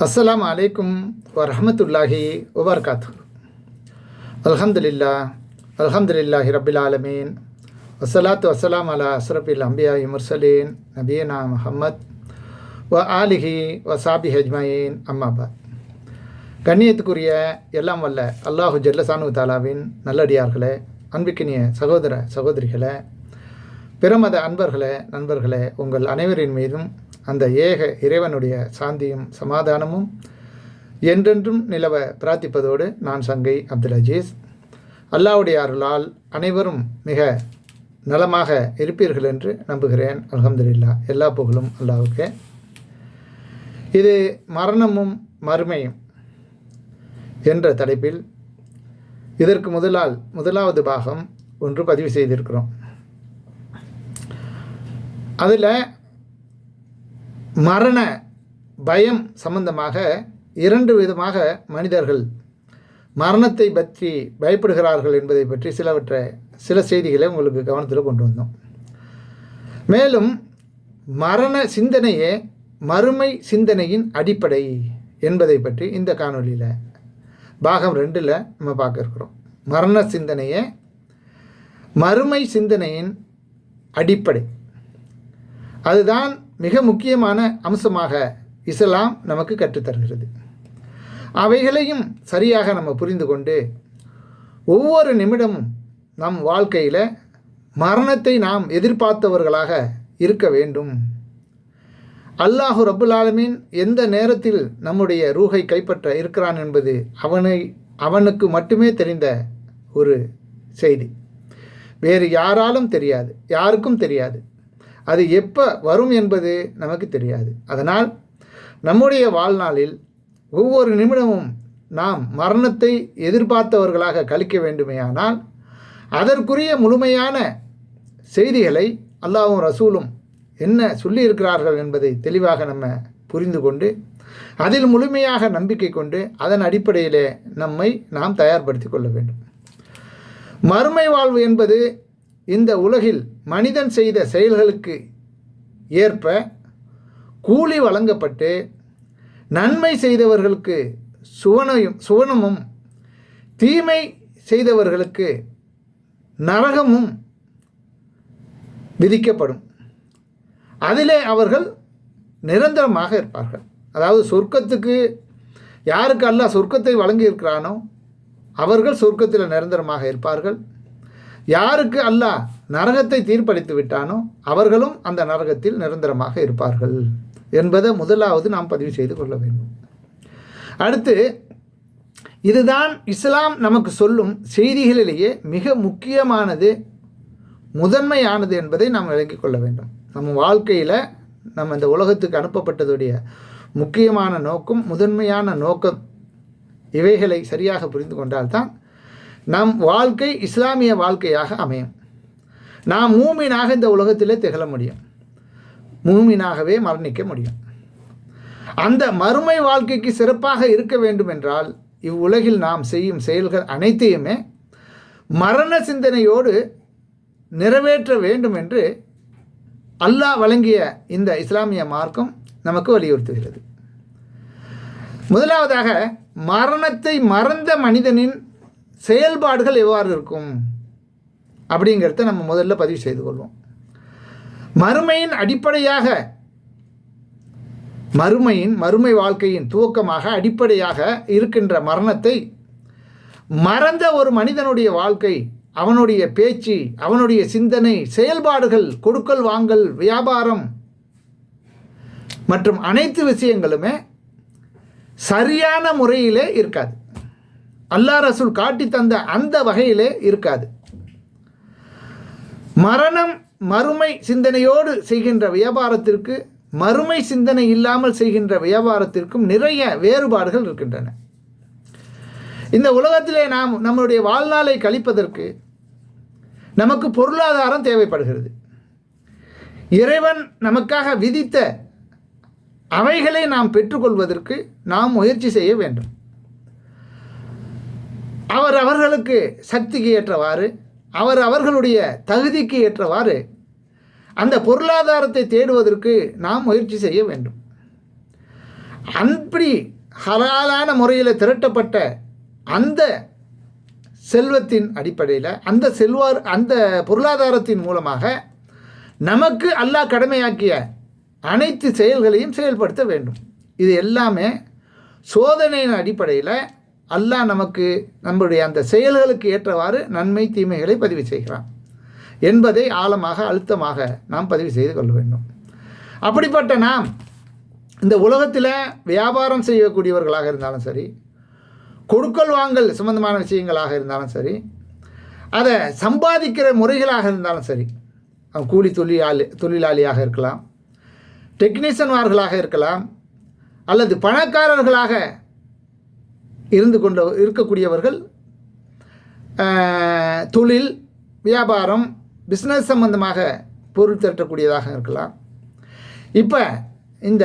அஸ்ஸலாமு அலைக்கும் வரஹ்மத்துல்லாஹி வபரகாத்துஹு. அல்ஹம்துலில்லாஹி ரப்பில் ஆலமீன். வஸ்ஸலாத்து வஸ்ஸலாம் அலா அஸ்ரஃபில் அம்பியாஇ முர்சலீன் நபியனா முஹம்மத் வ ஆலிஹி வஸாபிஹி அஜ்மஈன். அம்மாபாத். கண்ணியத்துக்குரிய எல்லாம் வல்ல அல்லாஹு ஜல்லசானு தாலாவின் நல்லடியார்களே, அன்பிக்கினிய சகோதர சகோதரிகளே, பிரமத அன்பர்களே, நண்பர்களே, உங்கள் அனைவரின் மீதும் அந்த ஏக இறைவனுடைய சாந்தியும் சமாதானமும் என்றென்றும் நிலவ பிரார்த்திப்பதோடு நான் சங்கை அப்துல் அஜீஸ். அல்லாஹ்வுடைய அருளால் அனைவரும் மிக நலமாக இருப்பீர்கள் என்று நம்புகிறேன். அல்ஹம்துலில்லாஹ். எல்லா புகழும் அல்லாஹ்வுக்கே. இது மரணமும் மறுமையும் என்ற தலைப்பில் இதற்கு முதலாவது பாகம் ஒன்று பதிவு செய்திருக்கிறோம். அதில் மரண பயம் சம்பந்தமாக இரண்டு விதமாக மனிதர்கள் மரணத்தை பற்றி பயப்படுகிறார்கள் என்பதை பற்றி சில செய்திகளை உங்களுக்கு கவனத்தில் கொண்டு வந்தோம். மேலும் மரண சிந்தனையே மறுமை சிந்தனையின் அடிப்படை என்பதை பற்றி இந்த காணொலியில் பாகம் 2 நம்ம பார்க்க இருக்கிறோம். மரண சிந்தனையே மறுமை சிந்தனையின் அடிப்படை. அதுதான் மிக முக்கியமான அம்சமாக இஸ்லாம் நமக்கு கற்றுத்தருகிறது. அவைகளையும் சரியாக நம்ம புரிந்து கொண்டு ஒவ்வொரு நிமிடமும் நம் வாழ்க்கையில் மரணத்தை நாம் எதிர்பார்த்தவர்களாக இருக்க வேண்டும். அல்லாஹு ரப்புல் ஆலமீன் எந்த நேரத்தில் நம்முடைய ரூஹை கைப்பற்ற இருக்கிறான் என்பது அவனுக்கு மட்டுமே தெரிந்த ஒரு செய்தி. வேறு யாராலும் தெரியாது, யாருக்கும் தெரியாது. அது எப்போ வரும் என்பது நமக்கு தெரியாது. அதனால் நம்முடைய வாழ்நாளில் ஒவ்வொரு நிமிடமும் நாம் மரணத்தை எதிர்பார்த்தவர்களாக கழிக்க வேண்டுமேயானால் அதற்குரிய முழுமையான செய்திகளை அல்லாஹ்வும் ரசூலும் என்ன சொல்லியிருக்கிறார்கள் என்பதை தெளிவாக நம்ம புரிந்து கொண்டு அதில் முழுமையாக நம்பிக்கை கொண்டு அதன் அடிப்படையிலே நம்மை நாம் தயார்படுத்தி கொள்ள வேண்டும். மறுமை வாழ்வு என்பது இந்த உலகில் மனிதன் செய்த செயல்களுக்கு ஏற்ப கூலி வழங்கப்பட்டு நன்மை செய்தவர்களுக்கு சுவனமும் தீமை செய்தவர்களுக்கு நரகமும் விதிக்கப்படும். அதிலே அவர்கள் நிரந்தரமாக இருப்பார்கள். அதாவது சொர்க்கத்துக்கு யாருக்கு அல்லாஹ் சொர்க்கத்தை வழங்கியிருக்கிறானோ அவர்கள் சொர்க்கத்தில் நிரந்தரமாக இருப்பார்கள். யாருக்கு அல்லாஹ் நரகத்தை தீர்ப்பளித்து விட்டானோ அவர்களும் அந்த நரகத்தில் நிரந்தரமாக இருப்பார்கள் என்பதை முதலாவது நாம் பதிவு செய்து கொள்ள வேண்டும். அடுத்து, இதுதான் இஸ்லாம் நமக்கு சொல்லும் செய்திகளிலேயே மிக முக்கியமானது, முதன்மையானது என்பதை நாம் விளங்கிக் கொள்ள வேண்டும். நம்ம வாழ்க்கையில் நம்ம இந்த உலகத்துக்கு அனுப்பப்பட்டதுடைய முக்கியமான நோக்கம், முதன்மையான நோக்கம், இவைகளை சரியாக புரிந்து கொண்டால்தான் நம் வாழ்க்கை இஸ்லாமிய வாழ்க்கையாக அமையும். நாம் மூமினாக இந்த உலகத்திலே திகழ முடியும், மூமினாகவே மரணிக்க முடியும். அந்த மறுமை வாழ்க்கைக்கு சிறப்பாக இருக்க வேண்டும் என்றால் இவ்வுலகில் நாம் செய்யும் செயல்கள் அனைத்தையுமே மரண சிந்தனையோடு நிறைவேற்ற வேண்டும் என்று அல்லாஹ் வழங்கிய இந்த இஸ்லாமிய மார்க்கம் நமக்கு வலியுறுத்துகிறது. முதலாவதாக, மரணத்தை மறந்த மனிதனின் செயல்பாடுகள் எவ்வாறு இருக்கும் அப்படிங்கிறத நம்ம முதல்ல பதிவு செய்து கொள்வோம். மறுமையின் அடிப்படையாக, மறுமை வாழ்க்கையின் துவக்கமாக அடிப்படையாக இருக்கின்ற மரணத்தை மறந்த ஒரு மனிதனுடைய வாழ்க்கை, அவனுடைய பேச்சு, அவனுடைய சிந்தனை, செயல்பாடுகள், கொடுக்கல் வாங்கல், வியாபாரம் மற்றும் அனைத்து விஷயங்களுமே சரியான முறையிலே இருக்காது. அல்லாஹ் ரசூல் காட்டி தந்த அந்த வகையிலே இருக்காது. மரணம் மறுமை சிந்தனையோடு செய்கின்ற வியாபாரத்திற்கு மறுமை சிந்தனை இல்லாமல் செய்கின்ற வியாபாரத்திற்கும் நிறைய வேறுபாடுகள் இருக்கின்றன. இந்த உலகத்திலே நாம் நம்முடைய வாழ்நாளை கழிப்பதற்கு நமக்கு பொருளாதாரம் தேவைப்படுகிறது. இறைவன் நமக்காக விதித்த அவைகளை நாம் பெற்றுக்கொள்வதற்கு நாம் முயற்சி செய்ய வேண்டும். அவர்களுக்கு சக்திக்கு ஏற்றவாறு, அவர்களுடைய தகுதிக்கு ஏற்றவாறு அந்த பொருளாதாரத்தை தேடுவதற்கு நாம் முயற்சி செய்ய வேண்டும். அப்படி ஹலாலான முறையில் திரட்டப்பட்ட அந்த செல்வத்தின் அடிப்படையில் அந்த பொருளாதாரத்தின் மூலமாக நமக்கு அல்லாஹ் கடமையாக்கிய அனைத்து செயல்களையும் செயல்படுத்த வேண்டும். இது எல்லாமே சோதனையின் அடிப்படையில் அல்லாஹ் நமக்கு நம்முடைய அந்த செயல்களுக்கு ஏற்றவாறு நன்மை தீமைகளை பதிவு செய்கிறான் என்பதை ஆழமாக அழுத்தமாக நாம் பதிவு செய்து கொள்ள வேண்டும். அப்படிப்பட்ட நாம் இந்த உலகத்தில் வியாபாரம் செய்யக்கூடியவர்களாக இருந்தாலும் சரி, கொடுக்கல் வாங்கல் சம்பந்தமான விஷயங்களாக இருந்தாலும் சரி, அதை சம்பாதிக்கிற முறைகளாக இருந்தாலும் சரி, கூலி தொழிலாளியாக இருக்கலாம், டெக்னீஷியன்மார்களாக இருக்கலாம், அல்லது பணக்காரர்களாக இருக்கக்கூடியவர்கள் தொழில் வியாபாரம் பிஸ்னஸ் சம்பந்தமாக பொருள் திரட்டக்கூடியதாக இருக்கலாம். இப்போ இந்த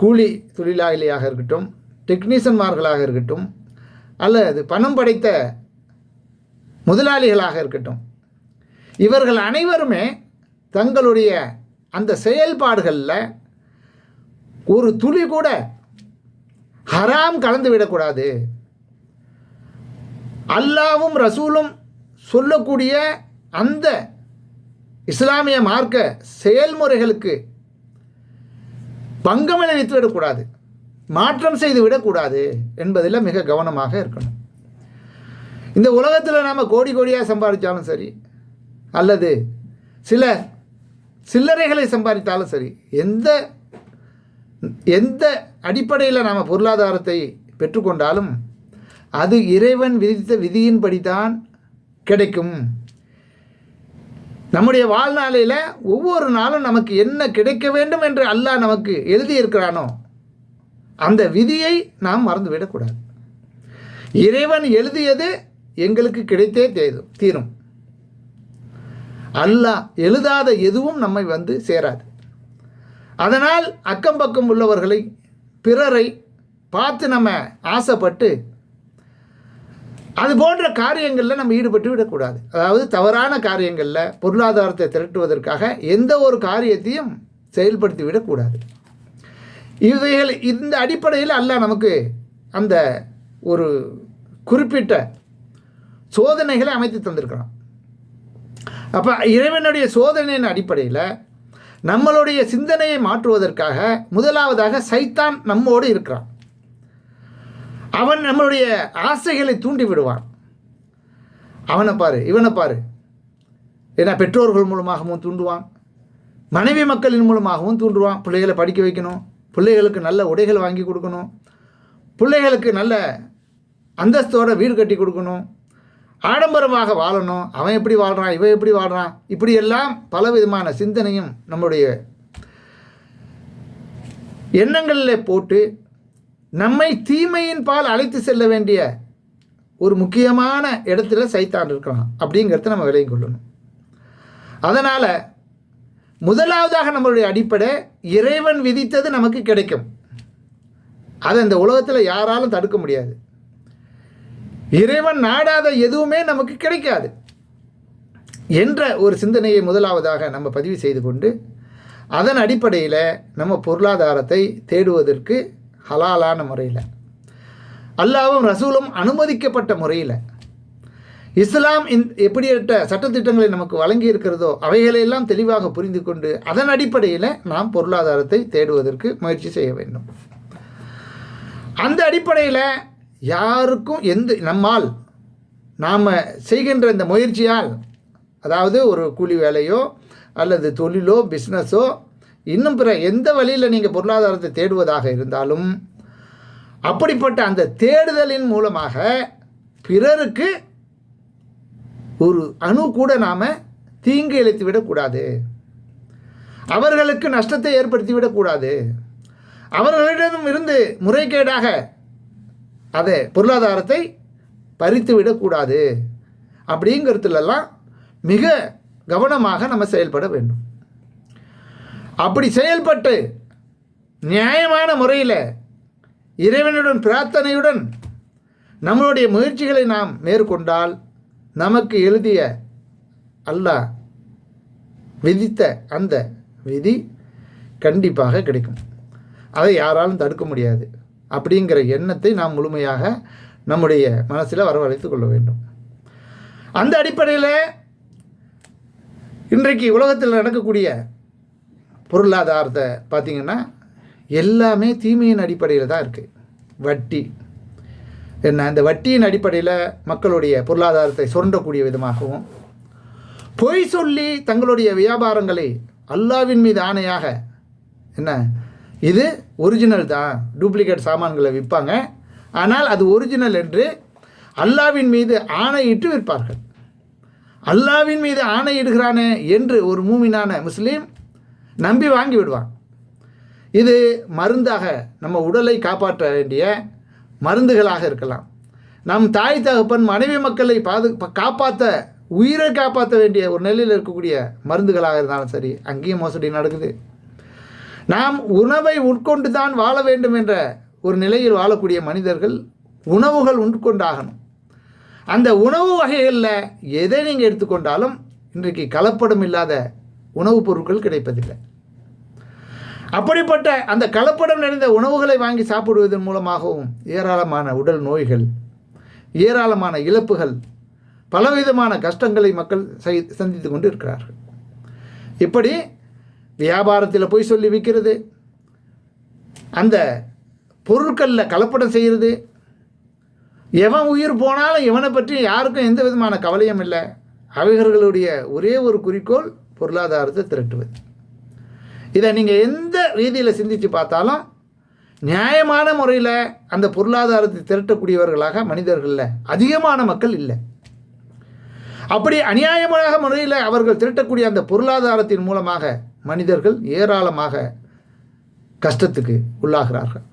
கூலி தொழிலாளியாக இருக்கட்டும், டெக்னீஷியன்மார்களாக இருக்கட்டும், அல்லது பணம் படைத்த முதலாளிகளாக இருக்கட்டும், இவர்கள் அனைவருமே தங்களுடைய அந்த செயல்பாடுகளில் ஒரு துளி கூட ஹராம் கலந்து விடக்கூடாது. அல்லாவும் ரசூலும் சொல்லக்கூடிய அந்த இஸ்லாமிய மார்க்க செயல்முறைகளுக்கு பங்கம் விளைவித்து விடக்கூடாது, மாற்றம் செய்து விடக்கூடாது என்பதில் மிக கவனமாக இருக்கணும். இந்த உலகத்தில் நாம் கோடி கோடியாக சம்பாதித்தாலும் சரி, அல்லது சில சில்லறைகளை சம்பாதித்தாலும் சரி, எந்த அடிப்படையில் நாம் பொருளாதாரத்தை பெற்றுக்கொண்டாலும் அது இறைவன் விதித்த விதியின்படிதான் கிடைக்கும். நம்முடைய வாழ்நாளில் ஒவ்வொரு நாளும் நமக்கு என்ன கிடைக்க வேண்டும் என்று அல்லாஹ் நமக்கு எழுதியிருக்கிறானோ அந்த விதியை நாம் மறந்துவிடக்கூடாது. இறைவன் எழுதியது எங்களுக்கு கிடைத்தே தீரும். அல்லாஹ் எழுதாத எதுவும் நம்மை வந்து சேராது. அதனால் அக்கம் பக்கம் உள்ளவர்களை, பிறரை பார்த்து நம்ம ஆசைப்பட்டு அது போன்ற காரியங்களில் நம்ம ஈடுபட்டு விடக்கூடாது. அதாவது தவறான காரியங்களில் பொருளாதாரத்தை திரட்டுவதற்காக எந்த ஒரு காரியத்தையும் செயல்படுத்தி விடக்கூடாது. இந்த அடிப்படையில் அல்லாஹ் நமக்கு அந்த ஒரு குறிப்பிட்ட சோதனைகளை அமைத்து தந்திருக்கிறான். அப்போ இறைவனுடைய சோதனையின் அடிப்படையில் நம்மளுடைய சிந்தனையை மாற்றுவதற்காக முதலாவதாக சைத்தான் நம்மோடு இருக்கிறான். அவன் நம்மளுடைய ஆசைகளை தூண்டி விடுவான். அவனை பாரு, இவனை பாரு. ஏன்னா பெற்றோர்கள் மூலமாகவும் தூண்டுவான், மனைவி மக்களின் மூலமாகவும் தூண்டுவான். பிள்ளைகளை படிக்க வைக்கணும், பிள்ளைகளுக்கு நல்ல உடைகள் வாங்கி கொடுக்கணும், பிள்ளைகளுக்கு நல்ல அந்தஸ்தோட வீடு கட்டி கொடுக்கணும், ஆடம்பரமாக வாழணும். அவன் எப்படி வாழ்கிறான், இவன் எப்படி வாழ்கிறான், இப்படியெல்லாம் பலவிதமான சிந்தனையும் நம்முடைய எண்ணங்களில் போட்டு நம்மை தீமையின் பால் அழைத்து செல்ல வேண்டிய ஒரு முக்கியமான இடத்துல சைத்தான் இருக்கிறான் அப்படிங்கிறத நம்ம விளங்கிக் கொள்ளணும். அதனால் முதலாவதாக நம்மளுடைய அடிப்படை இறைவன் விதித்தது நமக்கு கிடைக்கும். அதை இந்த உலகத்தில் யாராலும் தடுக்க முடியாது. இறைவன் நாடாத எதுவுமே நமக்கு கிடைக்காது என்ற ஒரு சிந்தனையை முதலாவதாக நம்ம பதிவு செய்து கொண்டு அதன் அடிப்படையில் நம்ம பொருளாதாரத்தை தேடுவதற்கு ஹலாலான முறையில், அல்லாஹ்வும் ரசூலும் அனுமதிக்கப்பட்ட முறையில், இஸ்லாம் எப்படிப்பட்ட சட்டத்திட்டங்களை நமக்கு வழங்கி இருக்கிறதோ அவைகளையெல்லாம் தெளிவாக புரிந்து கொண்டு அதன் அடிப்படையில் நாம் பொருளாதாரத்தை தேடுவதற்கு முயற்சி செய்ய வேண்டும். அந்த அடிப்படையில் யாருக்கும் நம்மால் நாம் செய்கின்ற இந்த முயற்சியால், அதாவது ஒரு கூலி வேலையோ அல்லது தொழிலோ பிஸ்னஸோ இன்னும் பிற எந்த வழியில் நீங்கள் பொருளாதாரத்தை தேடுவதாக இருந்தாலும் அப்படிப்பட்ட அந்த தேடுதலின் மூலமாக பிறருக்கு ஒரு அணு கூட நாம் தீங்கு இழைத்து விடக்கூடாது, அவர்களுக்கு நஷ்டத்தை ஏற்படுத்தி விடக்கூடாது, அவர்களிடம் இருந்து முறைகேடாக அதை பொருளாதாரத்தை பறித்து விடக்கூடாது. அப்படிங்கிறதுலலாம் மிக கவனமாக நம்ம செயல்பட வேண்டும். அப்படி செயல்பட்டு நியாயமான முறையில் இறைவனுடன் பிரார்த்தனையுடன் நம்மளுடைய முயற்சிகளை நாம் மேற்கொண்டால் நமக்கு எழுதிய அல்லாஹ் விதித்த அந்த விதி கண்டிப்பாக கிடைக்கும். அதை யாராலும் தடுக்க முடியாது அப்படிங்கிற எண்ணத்தை நாம் முழுமையாக நம்முடைய மனசில் வரவழைத்து கொள்ள வேண்டும். அந்த அடிப்படையில் இன்றைக்கு உலகத்தில் நடக்கக்கூடிய பொருளாதாரத்தை பார்த்திங்கன்னா எல்லாமே தீமையின் அடிப்படையில் தான் இருக்குது. வட்டி என்ன, அந்த வட்டியின் அடிப்படையில் மக்களுடைய பொருளாதாரத்தை சுரண்டக்கூடிய விதமாகவும், பொய் சொல்லி தங்களுடைய வியாபாரங்களை அல்லாவின் மீது ஆணையாக என்ன இது ஒரிஜினல் தான், டூப்ளிகேட் சாமான்களை விற்பாங்க, ஆனால் அது ஒரிஜினல் என்று அல்லாவின் மீது ஆணையிட்டு விற்பார்கள். அல்லாவின் மீது ஆணையிடுகிறானே என்று ஒரு மூமினான முஸ்லீம் நம்பி வாங்கி விடுவான். இது மருந்தாக நம்ம உடலை காப்பாற்ற வேண்டிய மருந்துகளாக இருக்கலாம். நம் தாய் தகப்பன் மனைவி மக்களை காப்பாற்ற, உயிரை காப்பாற்ற வேண்டிய ஒரு நிலையில் இருக்கக்கூடிய மருந்துகளாக இருந்தாலும் சரி, அங்கேயும் மோசடி நடக்குது. நாம் உணவை உட்கொண்டு தான் வாழ வேண்டும் என்ற ஒரு நிலையில் வாழக்கூடிய மனிதர்கள் உணவுகள் உட்கொண்டாகணும். அந்த உணவு வகைகளில் எதை நீங்கள் எடுத்துக்கொண்டாலும் இன்றைக்கு கலப்படம் இல்லாத உணவுப் பொருட்கள் கிடைப்பதில்லை. அப்படிப்பட்ட அந்த கலப்படம் நிறைந்த உணவுகளை வாங்கி சாப்பிடுவதன் மூலமாகவும் ஏராளமான உடல் நோய்கள், ஏராளமான இழப்புகள், பலவிதமான கஷ்டங்களை மக்கள் சந்தித்து கொண்டு இருக்கிறார்கள். இப்படி வியாபாரத்தில் போய் சொல்லி விற்கிறது, அந்த பொருட்களில் கலப்படம் செய்கிறது, எவன் உயிர் போனாலும் இவனை பற்றி யாருக்கும் எந்த விதமான கவலையும் இல்லை. அவர்களுடைய ஒரே ஒரு குறிக்கோள் பொருளாதாரத்தை திரட்டுவது. இதை நீங்கள் எந்த ரீதியில் சிந்தித்து பார்த்தாலும் நியாயமான முறையில் அந்த பொருளாதாரத்தை திரட்டக்கூடியவர்களாக மனிதர்களில் அதிகமான மக்கள் இல்லை. அப்படி அநியாயமான முறையில் அவர்கள் திரட்டக்கூடிய அந்த பொருளாதாரத்தின் மூலமாக மனிதர்கள் ஏராளமாக கஷ்டத்துக்கு உள்ளாகிறார்கள்,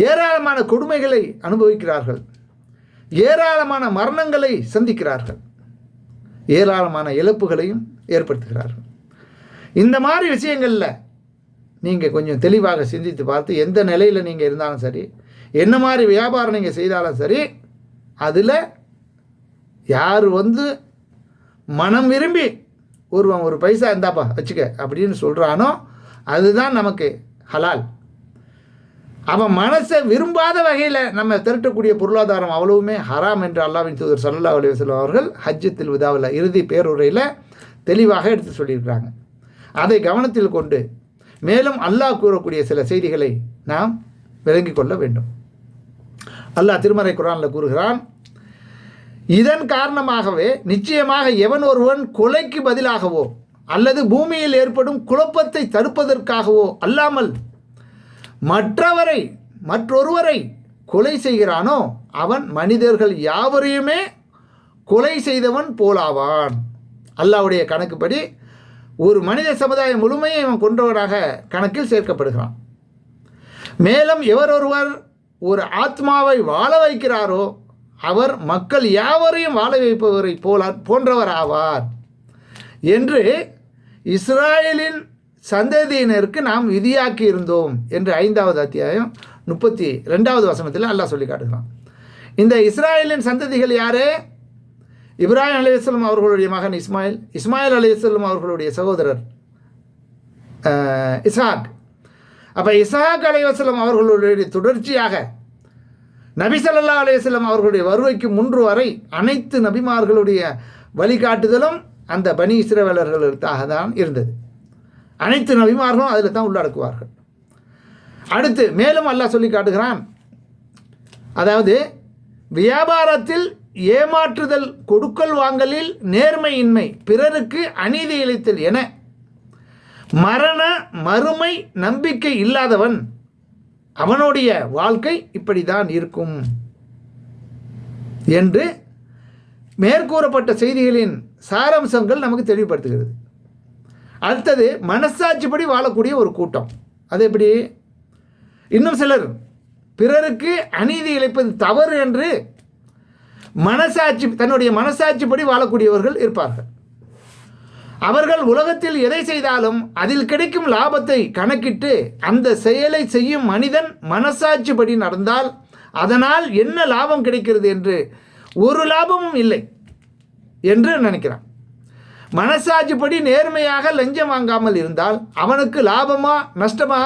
ஏராளமான கொடுமைகளை அனுபவிக்கிறார்கள், ஏராளமான மரணங்களை சந்திக்கிறார்கள், ஏராளமான இழப்புகளையும் ஏற்படுத்துகிறார்கள். இந்த மாதிரி விஷயங்களில் நீங்கள் கொஞ்சம் தெளிவாக சிந்தித்து பார்த்து எந்த நிலையில் நீங்கள் இருந்தாலும் சரி, என்ன மாதிரி வியாபாரம் நீங்கள் செய்தாலும் சரி, அதில் யார் மனம் விரும்பி ஒருவன் ஒரு பைசா இருந்தாப்பா வச்சுக்க அப்படின்னு சொல்கிறானோ அதுதான் நமக்கு ஹலால். அவன் மனசை விரும்பாத வகையில் நம்ம திரட்டக்கூடிய பொருளாதாரம் அவ்வளவுமே ஹராம் என்று அல்லாஹ்வின் தூதர் ஸல்லல்லாஹு அலைஹி வஸல்லம் அவர்கள் ஹஜ்ஜத்துல் விதாவில் இறுதி பேருரையில் தெளிவாக எடுத்து சொல்லியிருக்கிறாங்க. அதை கவனத்தில் கொண்டு மேலும் அல்லாஹ் கூறக்கூடிய சில செய்திகளை நாம் விளங்கிக் கொள்ள வேண்டும். அல்லாஹ் திருமறை குர்ஆனில் கூறுகிறான், இதன் காரணமாகவே நிச்சயமாக எவன் ஒருவன் கொலைக்கு பதிலாகவோ அல்லது பூமியில் ஏற்படும் குழப்பத்தை தடுப்பதற்காகவோ அல்லாமல் மற்றொருவரை கொலை செய்கிறானோ அவன் மனிதர்கள் யாவரையுமே கொலை செய்தவன் போலாவான். அல்லாஹ்வுடைய கணக்குப்படி ஒரு மனித சமுதாயம் முழுமையை அவன் கொன்றவராக கணக்கில் சேர்க்கப்படுகிறான். மேலும் எவரொருவர் ஒரு ஆத்மாவை வாழ வைக்கிறாரோ அவர் மக்கள் யாவரையும் வாழ வைப்பவரை போன்றவர் ஆவார் என்று இஸ்ராயலின் சந்ததியினருக்கு நாம் விதியாக்கி இருந்தோம் என்று 5வது அத்தியாயம் 32வது வசனத்தில் அல்லாஹ் சொல்லி காட்டுகிறான். இந்த இஸ்ராயலின் சந்ததிகள் யாரு? இப்ராஹிம் அலைஹிஸ்ஸலாம் அவர்களுடைய மகன் இஸ்மாயில் அலைஹிஸ்ஸலாம் அவர்களுடைய சகோதரர் இஸ்ஹாக். அப்போ இஸ்ஹாக் அலைஹிஸ்ஸலாம் அவர்களுடைய தொடர்ச்சியாக நபி ஸல்லல்லாஹு அலைஹி வஸல்லம் அவர்களுடைய வருகைக்கு முன்பு வரை அனைத்து நபிமார்களுடைய வழிகாட்டுதலும் அந்த பனி இஸ்ரவேலர்களுக்காக தான் இருந்தது. அனைத்து நபிமார்களும் அதில் தான் உள்ளடக்குவார்கள். அடுத்து மேலும் அல்லாஹ் சொல்லி காட்டுகிறான், அதாவது வியாபாரத்தில் ஏமாற்றுதல், கொடுக்கல் வாங்கலில் நேர்மையின்மை, பிறருக்கு அநீதி இழைத்தல் என மறுமை நம்பிக்கை இல்லாதவன் அவனுடைய வாழ்க்கை இப்படிதான் இருக்கும் என்று மேற்கூறப்பட்ட செய்திகளின் சாராம்சங்கள் நமக்கு தெளிவுபடுத்துகிறது. அடுத்தது மனசாட்சிப்படி வாழக்கூடிய ஒரு கூட்டம். அது எப்படி? இன்னும் சிலர் பிறருக்கு அநீதி இழைப்பது தவறு என்று தன்னுடைய மனசாட்சிப்படி வாழக்கூடியவர்கள் இருப்பார்கள். அவர்கள் உலகத்தில் எதை செய்தாலும் அதில் கிடைக்கும் லாபத்தை கணக்கிட்டு அந்த செயலை செய்யும் மனிதன் மனசாட்சிப்படி நடந்தால் அதனால் என்ன லாபம் கிடைக்கிறது என்று ஒரு லாபமும் இல்லை என்று நினைக்கிறான். மனசாட்சிப்படி நேர்மையாக லஞ்சம் வாங்காமல் இருந்தால் அவனுக்கு லாபமா நஷ்டமா?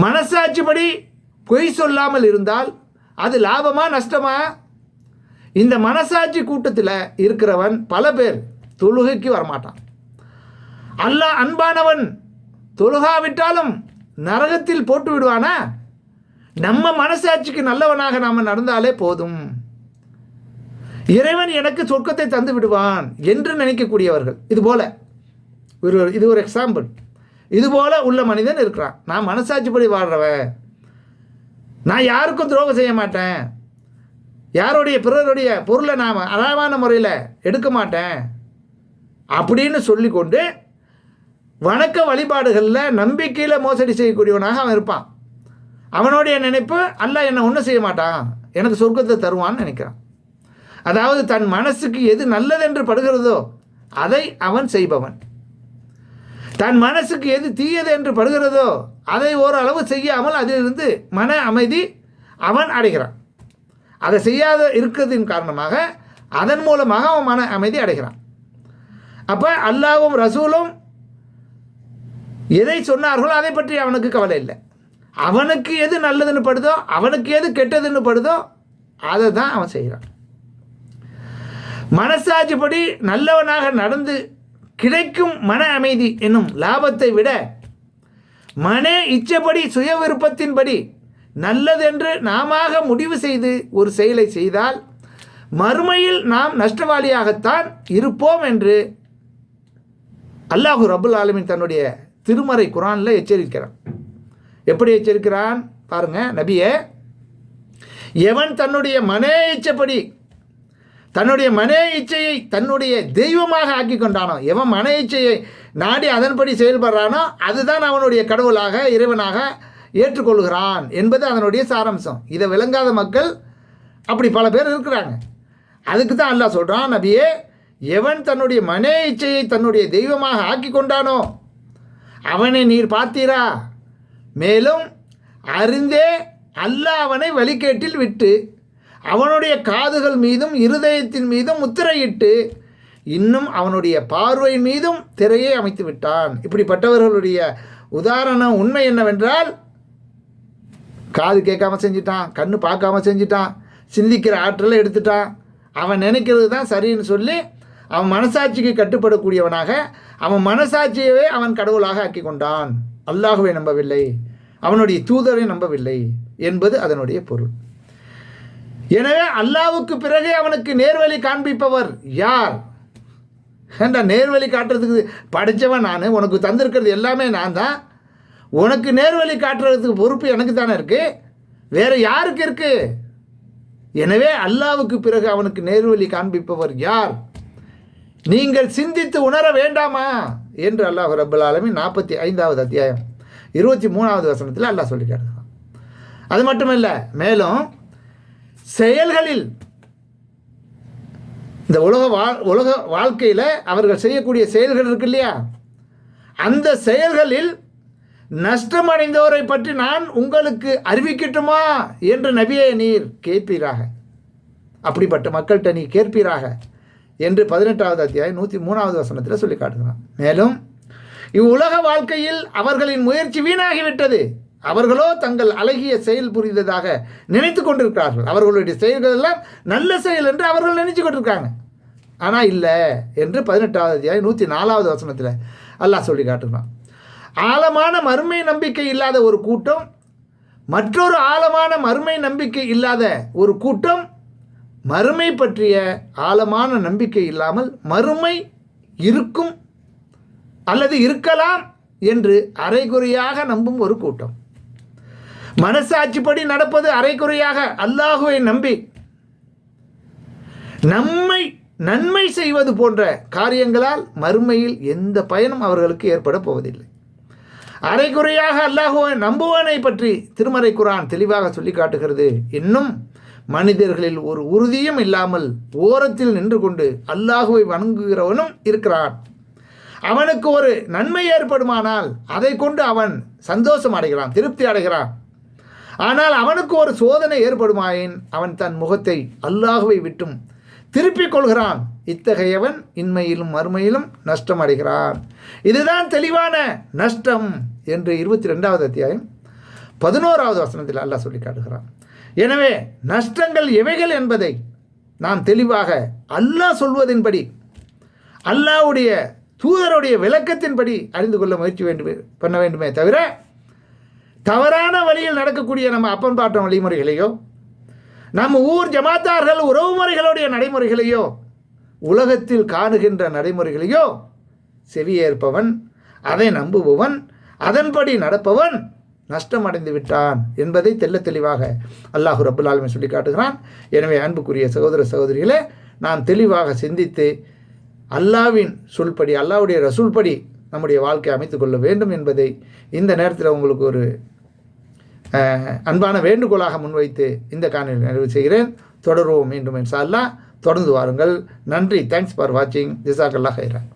மனசாட்சிப்படி பொய் சொல்லாமல் இருந்தால் அது லாபமா நஷ்டமா? இந்த மனசாட்சி கூட்டத்தில் இருக்கிறவன் பல பேர் தொழுகைக்கு வரமாட்டான். அல்லாஹ் அன்பானவன், தொழுகாவிட்டாலும் நரகத்தில் போட்டு விடுவானா? நம்ம மனசாட்சிக்கு நல்லவனாக நாம் நடந்தாலே போதும், இறைவன் எனக்கு சொர்க்கத்தை தந்து விடுவான் என்று நினைக்கக்கூடியவர்கள். இது ஒரு எக்ஸாம்பிள். இதுபோல உள்ள மனிதன் இருக்கிறான். நான் மனசாட்சிப்படி வாழ்கிறவன், நான் யாருக்கும் துரோகம் செய்ய மாட்டேன், பிறருடைய பொருளை நாம் அழகான முறையில் எடுக்க மாட்டேன் அப்படின்னு சொல்லிக்கொண்டு வணக்க வழிபாடுகளில் நம்பிக்கையில் மோசடி செய்யக்கூடியவனாக அவன் இருப்பான். அவனுடைய நினைப்பு அல்லாஹ் என்னை ஒன்றும் செய்ய மாட்டான், எனக்கு சொர்க்கத்தை தருவான்னு நினைக்கிறான். அதாவது தன் மனசுக்கு எது நல்லதென்று படுகிறதோ அதை அவன் செய்பவன். தன் மனசுக்கு எது தீயது என்று படுகிறதோ அதை ஓரளவு செய்யாமல் அதிலிருந்து மன அமைதி அவன் அடைகிறான். அதை செய்யாத இருக்கிறதின் காரணமாக அதன் மூலமாக அவன் மன அமைதி அடைகிறான். அப்போ அல்லாஹ்வும் ரசூலும் எதை சொன்னார்களோ அதை பற்றி அவனுக்கு கவலை இல்லை. அவனுக்கு எது நல்லதுன்னு படுதோ, அவனுக்கு எது கெட்டதுன்னு படுதோ அதை தான் அவன் செய்கிறான். மனசாட்சிப்படி நல்லவனாக நடந்து கிடைக்கும் மன அமைதி என்னும் லாபத்தை விட மன இச்சப்படி சுய விருப்பத்தின்படி நல்லதென்று நாம முடிவு செய்து ஒரு செயலை செய்தால் மறுமையில் நாம் நஷ்டவாளியாகத்தான் இருப்போம் என்று அல்லாஹு ரப்புல் ஆலமீன் தன்னுடைய திருமறை குர்ஆனில் எச்சரிக்கிறான். எப்படி எச்சரிக்கிறான் பாருங்க. நபியே, எவன் தன்னுடைய மன இச்சப்படி தன்னுடைய மன இச்சையை தன்னுடைய தெய்வமாக ஆக்கி கொண்டானோ, எவன் மன இச்சையை நாடி அதன்படி செயல்படுறானோ அதுதான் அவனுடைய கடவுளாக இறைவனாக ஏற்றுக்கொள்கிறான் என்பது அதனுடைய சாராம்சம். இதை விளங்காத மக்கள் அப்படி பல பேர் இருக்கிறாங்க. அதுக்கு தான் அல்லாஹ் சொல்கிறான், நபியே, எவன் தன்னுடைய மன இச்சையை தன்னுடைய தெய்வமாக ஆக்கி கொண்டானோ அவனை நீர் பார்த்தீரா? மேலும் அறிந்தே அல்லாஹ் அவனை வழிகேட்டில் விட்டு அவனுடைய காதுகள் மீதும் இருதயத்தின் மீதும் முத்திரையிட்டு இன்னும் அவனுடைய பார்வை மீதும் திரையை அமைத்து விட்டான். இப்படிப்பட்டவர்களுடைய உதாரணம் உண்மை என்னவென்றால், காது கேட்காம செஞ்சிட்டான், கண்ணு பார்க்காம செஞ்சிட்டான், சிந்திக்கிற ஆற்றலை எடுத்துட்டான், அவன் நினைக்கிறது தான் சரின்னு சொல்லி அவன் மனசாட்சிக்கு கட்டுப்படக்கூடியவனாக அவன் மனசாட்சியவே அவன் கடவுளாக ஆக்கி கொண்டான். அல்லாஹுவை நம்பவில்லை, அவனுடைய தூதரை நம்பவில்லை என்பது அதனுடைய பொருள். எனவே அல்லாஹ்வுக்கு பிறகு அவனுக்கு நேர்வழி காண்பிப்பவர் யார்? ஏண்டா நேர்வழி காட்டுறதுக்கு படித்தவன் நான், உனக்கு தந்திருக்கிறது எல்லாமே நான் தான், உனக்கு நேர்வழி காட்டுறதுக்கு பொறுப்பு எனக்கு தானே இருக்குது, வேறு யாருக்கு இருக்குது? எனவே அல்லாஹ்வுக்கு பிறகு அவனுக்கு நேர்வழி காண்பிப்பவர் யார்? நீங்கள் சிந்தித்து உணர வேண்டாமா என்று அல்லாஹ் ரப்பல் ஆலமீன் 45வது அத்தியாயம் 23வது வசனத்தில் அல்லாஹ் சொல்லி காட்டுகிறான். அது மட்டுமல்ல, மேலும் செயல்களில் இந்த உலக வாழ்க்கையில் அவர்கள் செய்யக்கூடிய செயல்கள் இருக்கு இல்லையா, அந்த செயல்களில் நஷ்டமடைந்தோரை பற்றி நான் உங்களுக்கு அறிவிக்கட்டுமா என்று நபியே நீர் கேட்பீராக, அப்படிப்பட்ட மக்கள்கிட்ட நீ கேட்பீராக என்று 18வது அத்தியாயம் 103வது வசனத்தில் சொல்லி காட்டுகிறான். மேலும் இவ்வுலக வாழ்க்கையில் அவர்களின் முயற்சி வீணாகிவிட்டது, அவர்களோ தங்கள் அழகிய செயல் புரிந்ததாக நினைத்து கொண்டிருக்கிறார்கள். அவர்களுடைய செயல்கள் எல்லாம் நல்ல செயல் என்று அவர்கள் நினைச்சு கொண்டிருக்காங்க. ஆனால் இல்லை என்று 18வது அத்தியாயம் 104வது வசனத்தில் அல்லாஹ் சொல்லி காட்டுகிறான். ஆழமான மறுமை நம்பிக்கை இல்லாத ஒரு கூட்டம் மற்றொரு ஆழமான மறுமை நம்பிக்கை இல்லாத ஒரு கூட்டம் மறுமை பற்றிய ஆழமான நம்பிக்கை இல்லாமல் மறுமை இருக்கும் அல்லது இருக்கலாம் என்று அரைகுறையாக நம்பும் ஒரு கூட்டம். மனசாட்சிப்படி நடப்பது அரைகுறையாக அல்லாஹுவை நம்பி நன்மை செய்வது போன்ற காரியங்களால் மறுமையில் எந்த பயனும் அவர்களுக்கு ஏற்பட போவதில்லை. அரைகுறையாக அல்லாஹுவை நம்புவனை பற்றி திருமறை குர்ஆன் தெளிவாக சொல்லி காட்டுகிறது. இன்னும் மனிதர்களில் ஒரு உறுதியும் இல்லாமல் ஓரத்தில் நின்று கொண்டு அல்லாஹுவை வணங்குகிறவனும் இருக்கிறான். அவனுக்கு ஒரு நன்மை ஏற்படுமானால் அதை கொண்டு அவன் சந்தோஷம் அடைகிறான், திருப்தி அடைகிறான். ஆனால் அவனுக்கு ஒரு சோதனை ஏற்படுமாயின் அவன் தன் முகத்தை அல்லாஹுவை விட்டும் திருப்பிக் கொள்கிறான். இத்தகையவன் இன்மையிலும் மறுமையிலும் நஷ்டம் அடைகிறான். இதுதான் தெளிவான நஷ்டம் என்று 22வது அத்தியாயம் 11வது வசனத்தில் அல்லாஹ் சொல்லி காட்டுகிறான். எனவே நஷ்டங்கள் எவைகள் என்பதை நாம் தெளிவாக அல்லாஹ் சொல்வதின்படி, அல்லாஹ்வுடைய தூதருடைய விளக்கத்தின்படி அறிந்து கொள்ள முயற்சி பண்ண வேண்டுமே தவிர, தவறான வழியில் நடக்கக்கூடிய நம்ம அப்பன் பாட்டம் வழிமுறைகளையோ, நம்ம ஊர் ஜமாத்தார்கள் உறவு முறைகளுடைய நடைமுறைகளையோ, உலகத்தில் காணுகின்ற நடைமுறைகளையோ செவியேற்பவன், அதை நம்புபவன், அதன்படி நடப்பவன் நஷ்டம் அடைந்து விட்டான் என்பதை தெல்ல தெளிவாக அல்லாஹ் ரப்புல் ஆலமீன் சொல்லி காட்டுகிறான். எனவே அன்புக்குரிய சகோதர சகோதரிகளே, நாம் தெளிவாக சிந்தித்து அல்லாஹ்வின் சொல்படி, அல்லாஹ்வுடைய ரசூல் படி நம்முடைய வாழ்க்கையை அமைத்துக் கொள்ள வேண்டும் என்பதை இந்த நேரத்தில் உங்களுக்கு ஒரு அன்பான வேண்டுகோளாக முன்வைத்து இந்த காணொலியை நிறைவு செய்கிறேன். தொடருவோம் மீண்டும் இன்ஷா அல்லாஹ். தொடர்ந்து வாருங்கள். நன்றி. தேங்க்ஸ் ஃபார் வாட்சிங். ஜஸாக்கல்லாஹ் ஹைரன்.